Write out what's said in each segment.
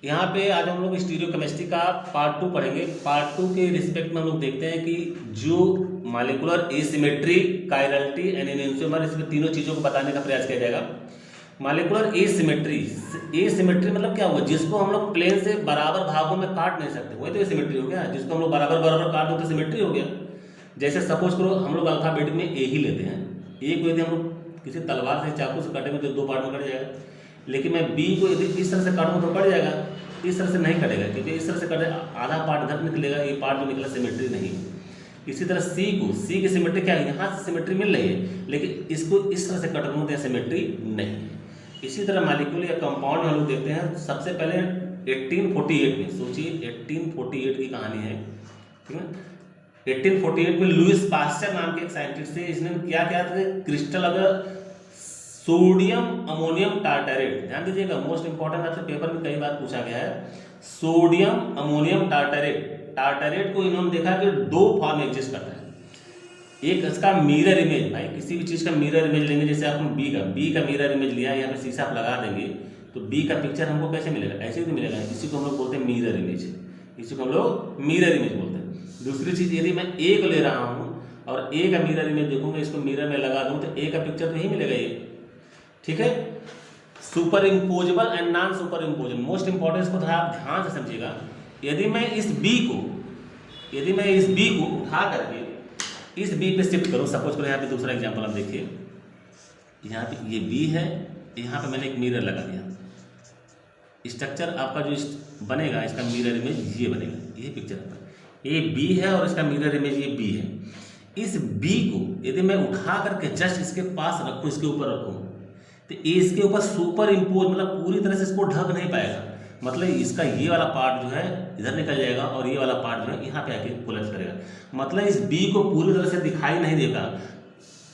यहाँ पे आज हम लोग स्टीरियोकेमिस्ट्री का पार्ट 2 पढ़ेंगे। पार्ट 2 के रिस्पेक्ट में हम लोग देखते हैं कि जो molecular asymmetry, chirality and enantiomer, इसमें तीनों चीज़ों को बताने का प्रयास किया जाएगा। मॉलिक्यूलर एसिमेट्री, एसिमेट्री मतलब क्या हुआ? जिसको हम लोग प्लेन से बराबर भागों में काट नहीं सकते, वही तो एसिमेट्री हो गया। जिसको हम लोग बराबर बराबर काट दो तो सिमेट्री हो गया। जैसे सपोज करो हम लोग अल्फाबेट में ए ही लेते हैं। ए को यदि हम लोग किसी तलवार से, चाकू से काटेंगे तो 2 पार्ट में कट जाएगा। लेकिन मैं बी को यदि इस तरह से काटूंगा तो कट जाएगा, इस तरह से नहीं कटेगा, क्योंकि इस तरह से कटे आधा पार्ट इधर निकलेगा, ये पार्ट जो निकला सिमेट्री नहीं है। इसी तरह सी को, सी की सिमेट्री क्या है? यहाँ से सिमेट्री मिल रही है, लेकिन इसको इस तरह से कट लूँ तो सिमेट्री नहीं है। इसी तरह मॉलिक्यूल या कंपाउंड हम लोग देखते हैं। सबसे पहले 1848 में, सोचिए 1848 की कहानी है, ठीक है। 1848 में लुइस पास्चर नाम के एक साइंटिस्ट थे। इसने क्या किया था? क्रिस्टल अगर सोडियम अमोनियम टार्टरेट, ध्यान दीजिएगा, मोस्ट इंपॉर्टेंट, आपसे पेपर में कई बार पूछा गया है। सोडियम अमोनियम टार्टरेट, टार्टरेट को इन्होंने देखा कि 2 फॉर्म एग्जिस्ट करता है। एक इसका मिरर इमेज, भाई किसी भी चीज़ का मिरर इमेज लेंगे, जैसे आप बी का मिरर इमेज लिया, यहाँ पे शीशा आप लगा देंगे तो बी का पिक्चर हमको कैसे मिलेगा? ऐसे ही मिलेगा। इसी को हम लोग बोलते हैं मिरर इमेज, इसी को हम लोग मिरर इमेज बोलते हैं। दूसरी चीज़, यदि मैं ए को ले रहा हूँ और ए का मिरर इमेज देखूंगा, इसको मिरर में लगा दूँ तो ए का पिक्चर तो यही मिलेगा, ये, ठीक है। Super imposable and non super imposable, most important, इसको थोड़ा आप ध्यान से समझिएगा। यदि मैं इस बी को उठा करके इस बी पे शिफ्ट करूँ, सपोज करो यहाँ पे दूसरा एग्जांपल आप देखिए, यहाँ पे ये बी है, यहाँ पे मैंने एक मिरर लगा दिया। स्ट्रक्चर आपका जो बनेगा, इसका मिरर इमेज ये बनेगा, ये पिक्चर आपका, ये बी है और इसका मिरर इमेज ये बी है। इस बी को यदि मैं उठा करके जस्ट इसके पास रखूँ, इसके ऊपर रखूँ, तो ये इसके ऊपर सुपर इम्पोज, मतलब पूरी तरह से इसको ढक नहीं पाएगा। मतलब इसका ये वाला पार्ट जो है इधर निकल जाएगा और ये वाला पार्ट जो है यहाँ पे आके कोलैप्स करेगा। मतलब इस बी को पूरी तरह से दिखाई नहीं देगा।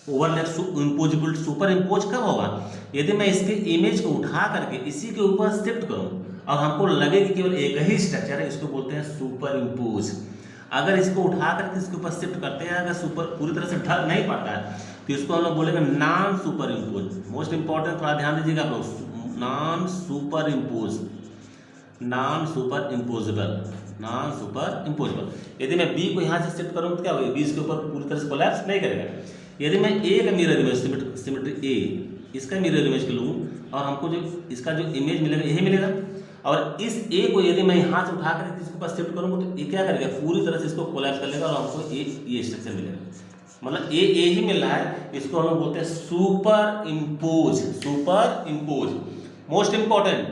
ओवरलैप इम्पोजिबल, सुपर इम्पोज कब होगा? यदि मैं इसके इमेज को उठा करके इसी के ऊपर शिफ्ट करूँ और हमको लगे कि केवल एक ही स्ट्रक्चर है, इसको बोलते हैं सुपर इम्पोज। अगर इसको उठा करके इसके ऊपर शिफ्ट करते हैं, अगर सुपर पूरी तरह से ढक नहीं पाता है तो इसको हम लोग बोलेंगे non super impose. Most important, थोड़ा ध्यान दीजिएगा आप लोग, non super impose, non super imposable, non super imposable. यदि मैं बी को यहाँ से शिफ्ट करूँ तो क्या होगा? बी इसके ऊपर पूरी तरह से कोलैप्स नहीं करेगा। यदि मैं ए का मिरर इमेज, सिमेट्री ए, इसका मिरर इमेज लूँ और हमको जो इसका जो इमेज मिलेगा यही मिलेगा, और इस ए को यदि मैं यहाँ से उठा कर इसके ऊपर शिफ्ट करूँगा तो ये क्या करेगा? पूरी तरह से इसको कोलैप्स कर लेगा और हमको ये स्ट्रक्चर मिलेगा। मतलब ए ही मिल रहा है, इसको हम लोग बोलते हैं super impose, super impose. Most important,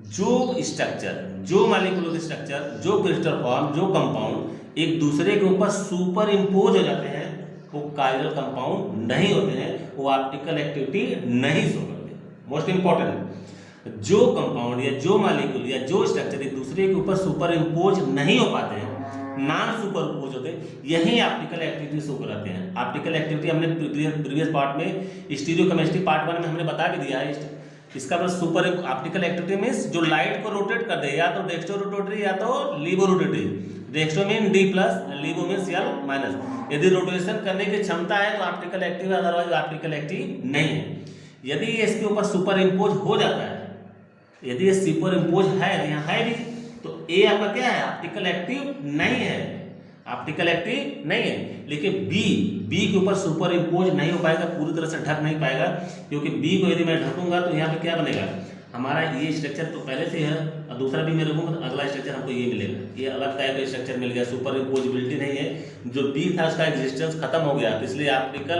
जो स्ट्रक्चर, जो मॉलिक्यूलर स्ट्रक्चर, जो क्रिस्टल फॉर्म, जो कंपाउंड एक दूसरे के ऊपर सुपर इम्पोज हो जाते हैं, वो कायरल कंपाउंड नहीं होते हैं, वो ऑप्टिकल एक्टिविटी नहीं शो करते। मोस्ट इंपॉर्टेंट, जो कंपाउंड या जो मॉलिक्यूल या जो स्ट्रक्चर एक दूसरे के ऊपर सुपर इम्पोज नहीं हो पाते हैं, नॉन सुपर इम्पोज होते हैं, यही ऑप्टिकल एक्टिविटी शो कराते हैं। ऑप्टिकल एक्टिविटी हमने प्रीवियस पार्ट में, स्टीरियोकेमिस्ट्री पार्ट 1 में हमने बता भी दिया है। इसका मतलब सुपर ऑप्टिकल एक्टिविटी मीन्स जो लाइट को रोटेट कर दे, या तो डेक्स्ट्रो रोटेटरी या तो laevo rotatory. Dextro mean D+, laevo means L-। यदि रोटेशन करने की क्षमता है तो ऑप्टिकल एक्टिव है, अदरवाइज ऑप्टिकल एक्टिव नहीं है। यदि इसके ऊपर सुपर इम्पोज हो जाता है, यदि ये सुपर इम्पोज है, यहाँ है भी, तो ए आपका क्या है? ऑप्टिकल एक्टिव नहीं है, ऑप्टिकल एक्टिव नहीं है। लेकिन बी के ऊपर सुपर इम्पोज नहीं हो पाएगा, पूरी तरह से ढक नहीं पाएगा, क्योंकि बी को यदि मैं ढकूंगा तो यहाँ पे क्या बनेगा? हमारा ये स्ट्रक्चर तो पहले से है, और दूसरा भी मैं रखूंगा तो अगला स्ट्रक्चर हमको ये मिलेगा। ये अलग टाइप का स्ट्रक्चर मिल गया, सुपर इम्पोजिबिलिटी नहीं है। जो बी था उसका एग्जिस्टेंस खत्म हो गया, तो इसलिए ऑप्टिकल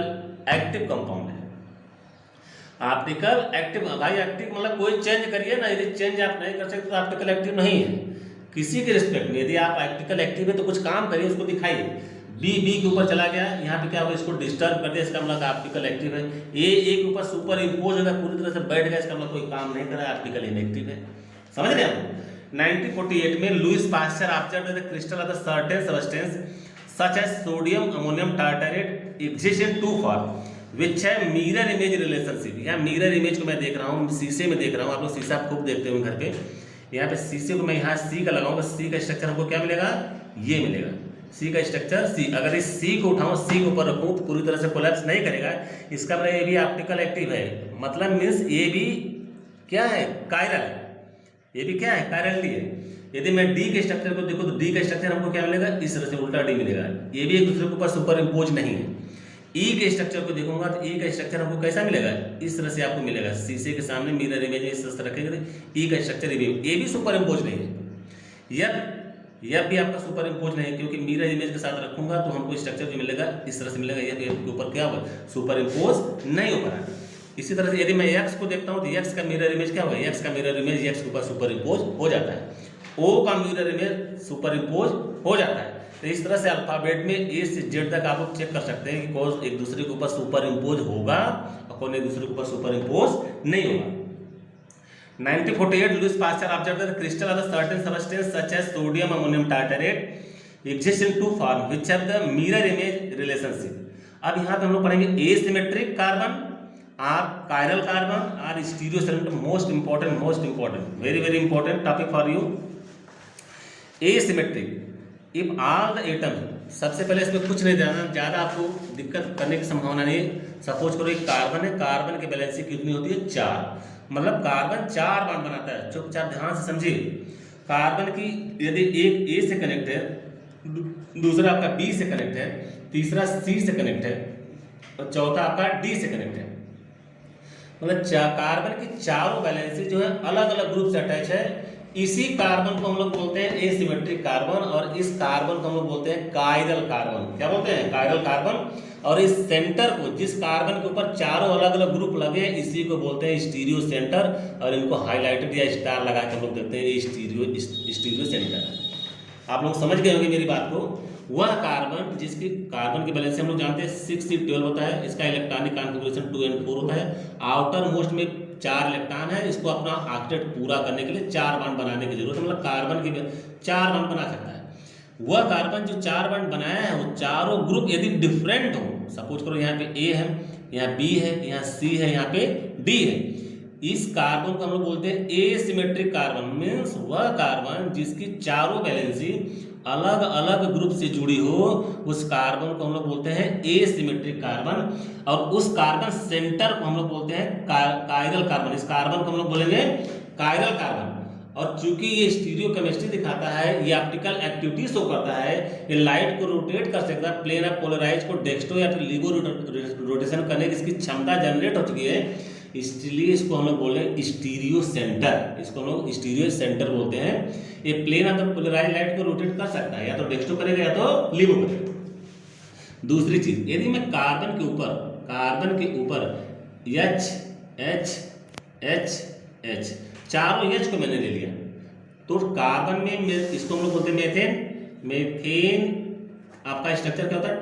एक्टिव कंपाउंड है। ऑप्टिकल एक्टिव, भाई एक्टिव मतलब कोई चेंज करिए ना, यदि चेंज आप नहीं कर सकते तो ऑप्टिकल एक्टिव नहीं है किसी के रिस्पेक्ट में। यदि आप ऑप्टिकल एक्टिव है तो कुछ काम करिए, उसको दिखाइए। बी के ऊपर चला गया, यहाँ पे क्या होगा? इसको डिस्टर्ब कर दिया, इसका मतलब ऑप्टिकल एक्टिव है। ए के ऊपर सुपर इम्पोज होगा, पूरी तरह से बैठ गया, इसका मतलब कोई काम नहीं कर रहा है, ऑप्टिकल इनएक्टिव है। समझ रहे आप? 1948 में Louis Pasteur observed the crystal of the certain substance such as sodium ammonium tartrate exist in 2 form which है मिरर इमेज रिलेशनशिप। यहाँ मिरर इमेज को मैं देख रहा हूँ, शीशे में देख रहा हूँ, आप लोग शीशा खूब देखते हो घर पे। यहाँ पे शीशे को मैं यहाँ सी का लगाऊंगा, सी का स्ट्रक्चर हमको क्या मिलेगा? ये मिलेगा, सी का स्ट्रक्चर सी। अगर इस सी को उठाऊं, सी के ऊपर रखूं तो पूरी तरह से कोलैप्स नहीं करेगा। इसका मतलब ये भी ऑप्टिकल एक्टिव है, मतलब मीन्स ये भी क्या है? कायरल है। ये भी क्या है, कायरलिटी है। यदि मैं डी के स्ट्रक्चर को देखो तो डी का स्ट्रक्चर हमको क्या मिलेगा, इस तरह से उल्टा डी मिलेगा, ये भी एक दूसरे के ऊपर सुपर इम्पोज नहीं है। ई के स्ट्रक्चर को देखूंगा तो ई का स्ट्रक्चर हमको कैसा मिलेगा, इस तरह से आपको मिलेगा, शीशे के सामने मिरर इमेज इस तरह से रखेंगे, ई का स्ट्रक्चर ये भी सुपर इम्पोज नहीं है। यह भी आपका सुपर इम्पोज नहीं है, क्योंकि मिरर इमेज के साथ रखूंगा तो हमको स्ट्रक्चर जो मिलेगा इस तरह से मिलेगा, यह के ऊपर क्या होगा, सुपर इम्पोज नहीं हो पा रहा है। इसी तरह से यदि मैं एक्स को देखता हूँ तो एक्स का मिरर इमेज क्या होगा, एक्स का मिरर इमेज एक्स के ऊपर सुपर इम्पोज हो जाता है, ओ का मिरर इमेज सुपर इम्पोज हो जाता है। तो इस तरह से अल्फाबेट में ए से जेड तक आप लोग चेक कर सकते हैं कि कौन एक दूसरे के ऊपर सुपर इम्पोज होगा और कौन एक दूसरे के ऊपर सुपर इम्पोज नहीं होगा। 1948 Lewis pasture observed that crystal of the certain substance such as sodium ammonium tartarate exist in two form which have the mirror image relationship। अब यहाँ पे हम लोग पढ़ेंगे asymmetric कार्बन और कायरल कार्बन और stereo centre. Most important very important topic for you. Asymmetric if all the atom, सबसे पहले इसमें कुछ नहीं देना, ज़्यादा आपको दिक्कत करने की संभावना नहीं है। सपोज करो एक कार्बन है, कार्बन की वैलेंसी कितनी होती है, 4, मतलब कार्बन 4 बॉन्ड बनाता है। चुपचाप ध्यान से समझिए, कार्बन की यदि एक ए से कनेक्ट है, दूसरा आपका बी से कनेक्ट है, तीसरा सी से कनेक्ट है और चौथा आपका डी से कनेक्ट है, मतलब कार्बन की चारों वैलेंसी जो है अलग अलग ग्रुप से अटैच है। इसी कार्बन को हम लोग बोलते हैं एसिमेट्रिक कार्बन और इस कार्बन को हम लोग बोलते हैं कायरल कार्बन। क्या बोलते हैं, कायरल कार्बन। और इस सेंटर को, जिस कार्बन के ऊपर चारों अलग अलग ग्रुप लगे हैं, इसी को बोलते हैं स्टीरियो सेंटर और इनको हाईलाइटेड या स्टार लगा के हम लोग देखते हैं ये स्टीरियो सेंटर। आप लोग समझ गए होंगे मेरी बात को। वह कार्बन जिसकी कार्बन की वैलेंसी हम लोग जानते हैं 6 से 12 होता है, इसका इलेक्ट्रॉनिक कॉन्फ़िगरेशन 2 and 4 होता है। आउटर मोस्ट में 4 इलेक्ट्रॉन है, इसको अपना ऑक्टेट पूरा करने के लिए 4 बॉन्ड बनाने की जरूरत है, मतलब कार्बन की 4 बॉन्ड बना सकता है। वह कार्बन जो 4 बॉन्ड बनाया है वो चारों ग्रुप यदि डिफरेंट हो, सपोज करो यहाँ पे ए है, यहाँ बी है, यहाँ सी है, यहाँ पे डी है, इस कार्बन को हम लोग बोलते हैं एसिमेट्रिक कार्बन। मीन्स वह कार्बन जिसकी चारों वैलेंसी अलग अलग ग्रुप से जुड़ी हो, उस कार्बन को हम लोग बोलते हैं एसिमेट्रिक कार्बन। और उस कार्बन सेंटर को हम लोग बोलते हैं कायरल कार्बन। इस कार्बन को हम लोग बोलेंगे कायरल कार्बन। और चूंकि ये स्टीरियो केमिस्ट्री दिखाता है, ये ऑप्टिकल एक्टिविटी शो करता है, ये लाइट को रोटेट कर सकता है, प्लेन ऑफ पोलराइज को डेक्स्ट्रो या फिर लिबो रोटेशन करने की इसकी क्षमता जनरेट हो चुकी है, इसलिए इसको हम लोग बोल रहे हैं स्टीरियो सेंटर। इसको हम लोग स्टीरियो सेंटर बोलते हैं। ये plane of the polarise light को रोटेट कर सकता है, या तो डेक्स्ट्रो करेगा या तो लिबो करेगा। दूसरी चीज, यदि मैं कार्बन के ऊपर H H H H चारों H को मैंने ले लिया, तो कार्बन में इसको हम लोग बोलते हैं मेथेन। मेथेन आपका स्ट्रक्चर क्या होता है,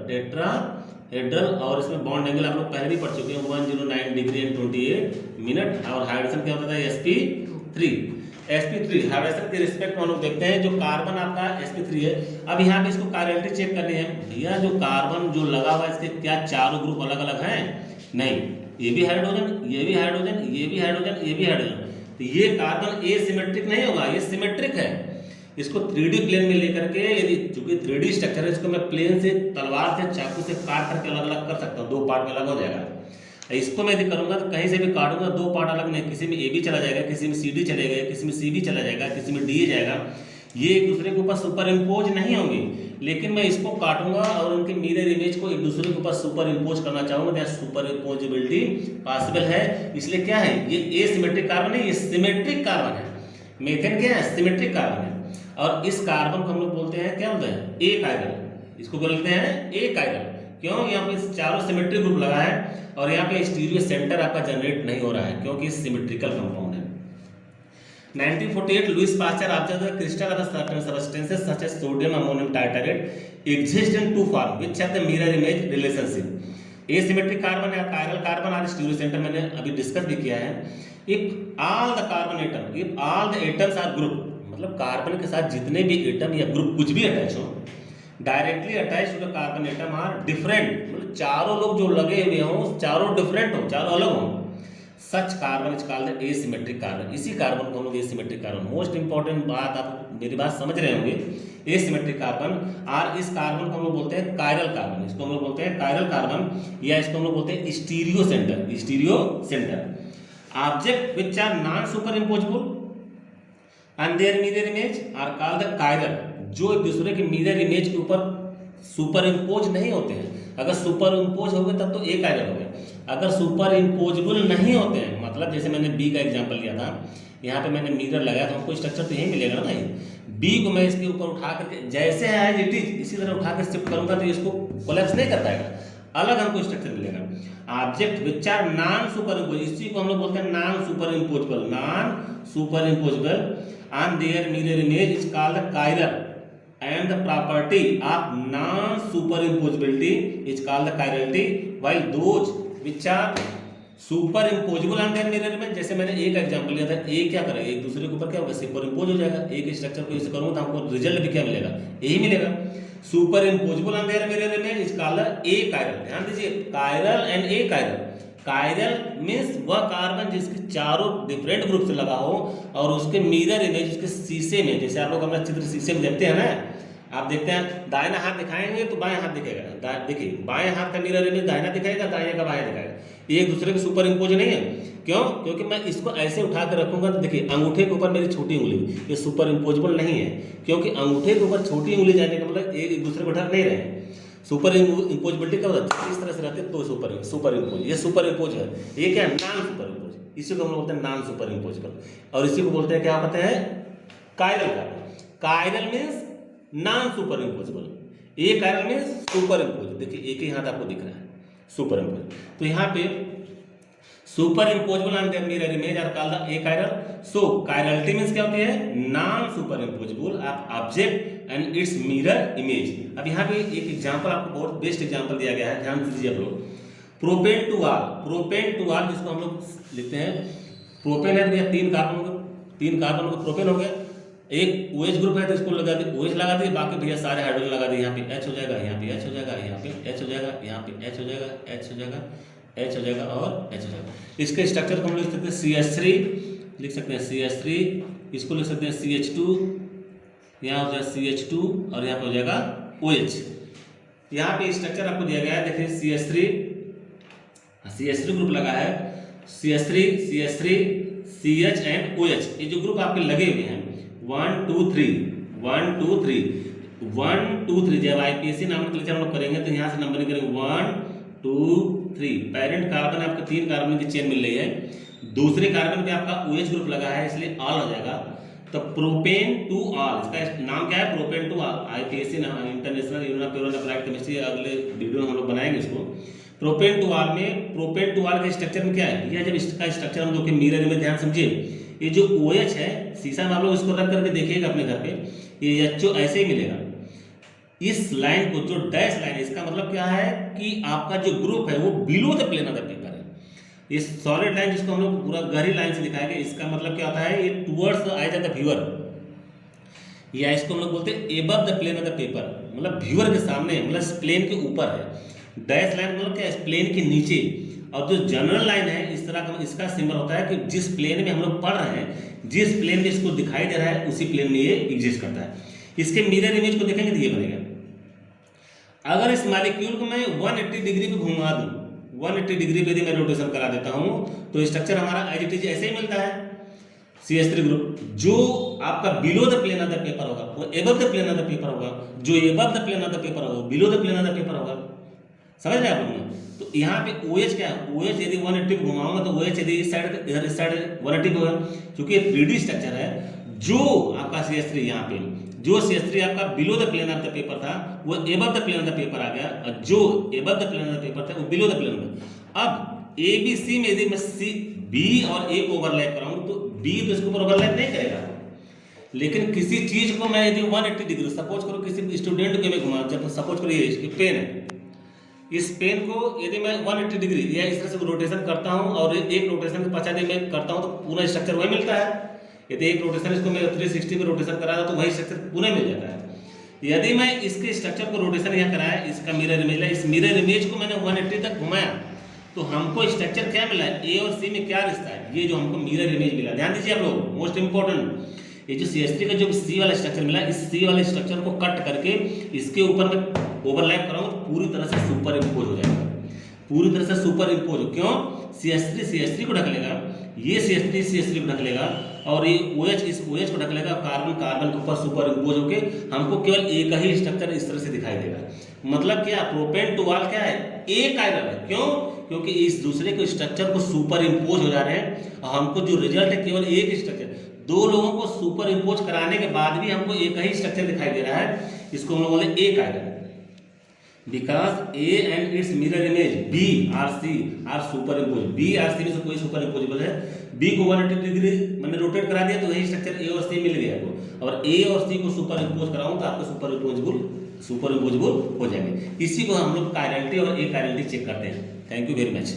टेट्राहेड्रल और इसमें बॉन्ड एंगल आप लोग पहले भी पढ़ चुके हैं 109 डिग्री एंड 28 मिनट। और हाइड्रोजन क्या होता है, sp3 हाइड्रोजन के रिस्पेक्ट में हम लोग देखते हैं जो कार्बन आपका sp3 है। अब यहाँ पे इसको कायरलिटी चेक करनी है, भैया जो कार्बन जो लगा हुआ है इसके क्या चारों ग्रुप अलग अलग हैं, नहीं, ये भी हाइड्रोजन, ये भी हाइड्रोजन, ये भी हाइड्रोजन, ये भी हाइड्रोजन, तो ये कार्बन एसिमेट्रिक नहीं होगा, ये सिमेट्रिक है। इसको 3D प्लेन में लेकर के, यदि चूंकि 3D स्ट्रक्चर है, इसको मैं प्लेन से तलवार से चाकू से काट करके अलग अलग कर सकता हूँ, 2 पार्ट में अलग हो जाएगा। इसको मैं यदि करूंगा तो कहीं से भी काटूंगा 2 पार्ट अलग नहीं, किसी में ए भी चला जाएगा, किसी में सी डी चलेगा, किसी में सी भी चला जाएगा, किसी में डी जाएगा, ये एक दूसरे के ऊपर सुपर इम्पोज नहीं होंगे। लेकिन मैं इसको काटूंगा और उनके मिरर इमेज को एक दूसरे के ऊपर सुपर इम्पोज करना चाहूंगा, तो सुपर इम्पोजिबिलिटी पॉसिबल है। इसलिए क्या है, ये एसिमेट्रिक कार्बन है, ये सिमेट्रिक कार्बन है। मेथेन क्या है, सिमेट्रिक कार्बन है। और इस कार्बन को हम लोग बोलते हैं, क्या बोलते हैं, ए कायरल। इसको बोलते हैं ए कायरल। क्यों, यहाँ पे चारों सिमेट्रिक ग्रुप लगा है और यहाँ पे स्टीरियो सेंटर आपका जनरेट नहीं हो रहा है, क्योंकि सिमेट्रिकल कंपाउंड है। 1948 Lewis pasture observed that crystal of certain substances such as sodium ammonium tartarate exist in two form which have the mirror image relationship। Asymmetric carbon या कायरल कार्बन और stereo centre मैंने अभी discuss भी किया है। If all the carbon atom, if all the atoms are group, मतलब कार्बन के साथ जितने भी एटम या ग्रुप कुछ भी अटैच हो, directly attach to the carbon atom are different, मतलब चारों लोग जो लगे हुए हों चारों डिफरेंट हो, चारों अलग हों, such carbon is called asymmetric carbon. इसी कार्बन को हम लोग एसिमेट्रिक कार्बन, मोस्ट इंपॉर्टेंट बात, आप मेरी बात समझ रहे होंगे, एसिमेट्रिक कार्बन। और इस कार्बन को हम लोग बोलते हैं कायरल कार्बन, इसको हम लोग बोलते हैं कायरल कार्बन, या इसको हम लोग बोलते हैं stereo centre. Object which are non super imposable and their mirror image are called the chiral, जो एक दूसरे के मिरर इमेज के ऊपर सुपर इम्पोज नहीं होते हैं। अगर सुपर इम्पोज हो गए तब तो एक कायरल हो गया, अगर सुपर इम्पोजेबल नहीं होते हैं, मतलब जैसे मैंने बी का एग्जांपल लिया था, यहाँ पे मैंने मिरर लगाया तो हमको स्ट्रक्चर तो यही मिलेगा ना। बी को मैं इसके ऊपर उठा करके जैसे है एज इट इज इसी तरह उठा कर शिफ्ट करूंगा तो इसको कोलैप्स नहीं कर पाएगा, अलग हमको स्ट्रक्चर मिलेगा। Object which are non superimpose, इसी को हम लोग बोलते हैं non super imposable, non super imposable and their mirror image is called the chiral and the property of non-superimposability is called the chirality, while those which are superimposable on their mirror image, जैसे मैंने एक example लिया था, ए क्या करेगा एक दूसरे के ऊपर क्या होगा सुपर इम्पोज हो जाएगा, एक स्ट्रक्चर को ऐसे करूंगा तो हमको रिजल्ट भी क्या मिलेगा यही मिलेगा। Super imposable on their mirror image is called a chiral. ध्यान दीजिए chiral and A chiral. Chiral means वह कार्बन जिसके चारों डिफरेंट ग्रुप से लगा हो और उसके मिरर इमेज उसके शीशे में, जैसे आप लोग अपना चित्र शीशे में देखते हैं ना, आप देखते हैं दाहिना हाथ दिखाएंगे तो बाएं हाथ दिखेगा, देखिए बाएं हाथ का मिरर इमेज दाहिना दिखाएगा, दाएं का बाएं दिखाएगा, ये एक दूसरे के सुपर इम्पोज नहीं है। क्यों? क्योंकि मैं इसको ऐसे उठा कर रखूंगा तो देखिए अंगूठे के ऊपर मेरी छोटी उंगली, ये सुपर इम्पोजेबल नहीं है, क्योंकि अंगूठे के ऊपर छोटी उंगली जाने का मतलब एक दूसरे को ढक नहीं रहे। सुपर इम्पोजिबिलिटी कब होता है? इस तरह से रहते हैं तो सुपर इम्पोज, ये सुपर इम्पोज है, ये क्या है नॉन सुपर इम्पोज, इसी को हम बोलते हैं नॉन सुपर इम्पोजेबल, और इसी को बोलते हैं क्या कहते हैं कायरल का। Chiral means non super imposable, achiral means super impose. देखिए एक ही हाथ आपको दिख रहा है सुपर इम्पोज, तो यहाँ पे superimposable on their mirror image are called the a chiral. So chirality means क्या होती है? Non super imposable object and it's mirror image. अब यहाँ पे एक एग्जांपल आपको बहुत बेस्ट एग्जांपल दिया गया है, ध्यान दीजिए आप लोग। प्रोपेन टू आल, प्रोपेन टू आल जिसको हम लोग लिखते हैं प्रोपेन है भैया, तीन कार्बन को प्रोपेन हो गया, एक OH ग्रुप है तो इसको लगा दिए OH लगा दिए, बाकी भैया सारे हाइड्रोजन लगा दिए, यहाँ पे H हो जाएगा, यहाँ पे H हो जाएगा, यहाँ पे H हो जाएगा, यहाँ पे H हो जाएगा, H हो जाएगा, H हो जाएगा और H हो जाएगा। इसके स्ट्रक्चर को हम लिख सकते हैं CH3, लिख सकते हैं CH3, इसको लिख सकते हैं CH2, यहाँ हो जाएगा CH2 और यहाँ पे हो जाएगा OH। यहाँ पे स्ट्रक्चर आपको दिया गया है, देखिए CH3 ग्रुप लगा है, CH3 CH एंड OH, ये जो ग्रुप आपके लगे हुए हैं 1 2 3 जब IPSC नॉमेनक्लेचर हम लोग करेंगे तो यहाँ से नंबरिंग करेंगे 1 2 3। पेरेंट कार्बन आपको 3 कार्बन की चेन मिल रही है, दूसरे कार्बन पे आपका OH ग्रुप लगा है इसलिए ऑल हो जाएगा। तो प्रोपेन टू ऑल, इसका नाम क्या है? Propane two all. IPSC international union of pure and applied chemistry, अगले वीडियो में हम लोग बनाएंगे इसको। प्रोपेन टू ऑल में, प्रोपेन टू ऑल के स्ट्रक्चर में क्या है? यह जब इसका स्ट्रक्चर हम लोग के मिरर में ध्यान समझिए, ये जो OH है शीशा में आप लोग इसको रख करके देखिएगा अपने घर पे, ये HO ऐसे ही मिलेगा। इस लाइन को जो डैश लाइन है इसका मतलब क्या है कि आपका जो ग्रुप है वो below the plane of the paper है। ये सॉलिड लाइन जिसको हम लोग पूरा गहरी लाइन से दिखाएंगे, इसका मतलब क्या होता है? ये towards the eyes of the viewer, या इसको हम लोग बोलते हैं above the plane of the paper, मतलब व्यूअर के सामने, मतलब प्लेन के ऊपर है। डैश लाइन मतलब क्या है? प्लेन के नीचे। और जो जनरल लाइन है इस तरह का, इसका सिंबल होता है कि जिस प्लेन में हम लोग पढ़ रहे हैं, जिस प्लेन में इसको दिखाई दे रहा है उसी प्लेन में ये एग्जिस्ट करता है। इसके मिरर इमेज को देखेंगे तो ये बनेगा। अगर इस मॉलिक्यूल को मैं 180 डिग्री पे घुमा दूं, 180 डिग्री पे यदि मैं रोटेशन करा देता हूं तो स्ट्रक्चर हमारा एज इट इज ऐसे ही मिलता है। CH3 ग्रुप जो आपका below the plane of the paper होगा वो above the plane of the paper होगा, जो above the plane of the paper होगा below the plane of the paper होगा। समझ रहे हैं आप लोग? तो यहाँ पे OH क्या है? OH यदि 180 घुमाऊंगा तो OH यदि इस साइड इधर इस साइड 180 होगा, क्योंकि ये 3D स्ट्रक्चर है। जो आपका CH3 यहाँ पे, जो CH3 आपका below the plane of the paper था वो above the plane of the paper आ गया, और जो above the plane of the paper था वो बिलो द प्लेन ऑफ। अब ABC में यदि मैं B और A को ओवरलैप कराऊं तो B तो इसके ऊपर ओवरलैप नहीं करेगा, लेकिन किसी चीज को मैं यदि 180 डिग्री, सपोज करो किसी स्टूडेंट को मैं घुमा, जब सपोज करो ये पेन है, इस पेन को यदि मैं 180 डिग्री या इस तरह से रोटेशन करता हूं और एक रोटेशन के 50 डिग्री में करता हूं तो पूरा स्ट्रक्चर वही मिलता है। यदि एक रोटेशन इसको मैं 360 में रोटेशन कराया तो वही स्ट्रक्चर पूरा मिल जाता है। यदि मैं इसके स्ट्रक्चर को रोटेशन यहाँ कराया, इसका मिरर इमेज है, इस मिरर इमेज को मैंने 180 तक घुमाया तो हमको स्ट्रक्चर क्या मिला है? A और C में क्या रिश्ता है? ये जो हमको मिरर इमेज मिला, ध्यान दीजिए आप लोग, मोस्ट इंपॉर्टेंट, ये जो CH3 का जो C वाला स्ट्रक्चर मिला, इस C वाले स्ट्रक्चर को कट करके इसके ऊपर मैं ओवरलैप कराऊंगा तो पूरी तरह से सुपर इम्पोज हो जाएगा। पूरी तरह से सुपर इम्पोज हो। क्यों? CH3 को ढक लेगा, ये CH3 को ढक लेगा, और ये OH इस OH को ढक लेगा, कार्बन के ऊपर सुपर इम्पोज होके हमको केवल एक ही स्ट्रक्चर इस तरह से दिखाई देगा। मतलब क्या, प्रोपेन टू वाल क्या है, एक कायरल है। क्यों? क्योंकि इस दूसरे के स्ट्रक्चर को सुपर इम्पोज हो जा रहे हैं, और हमको जो रिजल्ट है केवल एक स्ट्रक्चर, दो लोगों को सुपर इम्पोज कराने के बाद भी हमको एक ही स्ट्रक्चर दिखाई दे रहा है। इसको हम लोग बोले A chiral. Because A and it's mirror image B are superimpose. B or C में से कोई सुपर इम्पोजेबल है। बी को 180 डिग्री मैंने रोटेट करा दिया तो यही स्ट्रक्चर ए और सी मिल गया आपको, और ए और सी को सुपर इम्पोज कराऊं तो आपको सुपर इम्पोजेबल हो जाएंगे। इसी को हम लोग कायरलिटी और ए कायरलिटी चेक करते हैं। Thank you very much.